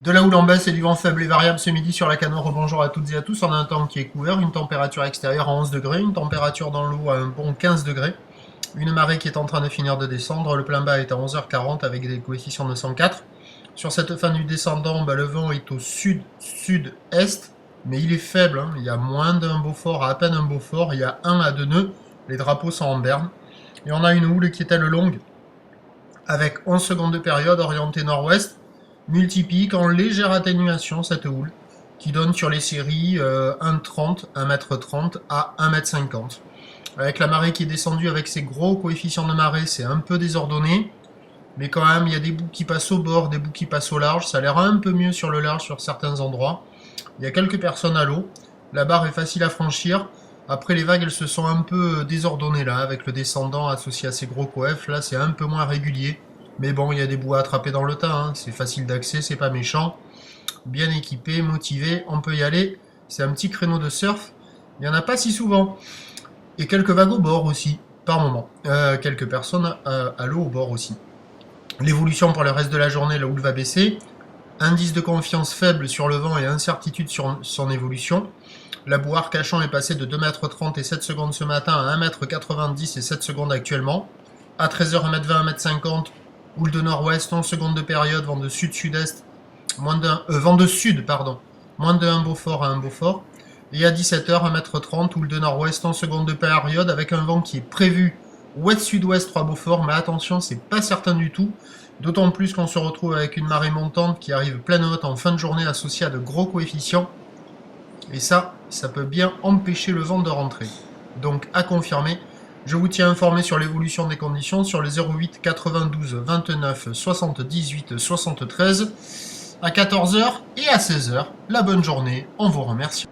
De la houle en baisse et du vent faible et variable ce midi sur la Canore. Bonjour à toutes et à tous. On a un temps qui est couvert, une température extérieure à 11 degrés, une température dans l'eau à un bon 15 degrés, une marée qui est en train de finir de descendre. Le plein bas est à 11h40 avec des coefficients de 104. Sur cette fin du descendant, le vent est au sud-sud-est, mais il est faible. Il y a moins d'un Beaufort à peine un Beaufort. Il y a 1 à 2 nœuds. Les drapeaux sont en berne. Et on a une houle qui est elle longue avec 11 secondes de période orientée nord-ouest. Multipique en légère atténuation cette houle qui donne sur les séries 1,30, 1m30 à 1m50. Avec la marée qui est descendue avec ses gros coefficients de marée, c'est un peu désordonné, mais quand même il y a des bouts qui passent au bord, des bouts qui passent au large, ça a l'air un peu mieux sur le large sur certains endroits. Il y a quelques personnes à l'eau, la barre est facile à franchir. Après les vagues elles se sont un peu désordonnées là, avec le descendant associé à ces gros coefs, là c'est un peu moins régulier. Mais bon, il y a des bouts à attraper dans le tas, c'est facile d'accès, c'est pas méchant. Bien équipé, motivé, on peut y aller. C'est un petit créneau de surf, il n'y en a pas si souvent. Et quelques vagues au bord aussi, par moment. Quelques personnes à l'eau au bord aussi. L'évolution pour le reste de la journée, la houle va baisser. Indice de confiance faible sur le vent et incertitude sur son évolution. La boue Arcachon est passée de 2,30 m et 7 secondes ce matin à 1,90 m et 7 secondes actuellement. À 13h, 1m20, 1m50. Houle de nord-ouest, 11 secondes de période, vent de sud-sud-est, vent de sud, pardon, moins de 1 Beaufort à 1 Beaufort. Et à 17h, 1m30, houle de nord-ouest, 11 secondes de période, avec un vent qui est prévu ouest-sud-ouest 3 Beaufort, mais attention, c'est pas certain du tout, d'autant plus qu'on se retrouve avec une marée montante qui arrive pleine haute en fin de journée associée à de gros coefficients, et ça peut bien empêcher le vent de rentrer. Donc à confirmer. Je vous tiens informé sur l'évolution des conditions sur le 08 92 29 78 73 à 14h et à 16h. La bonne journée, on vous remercie.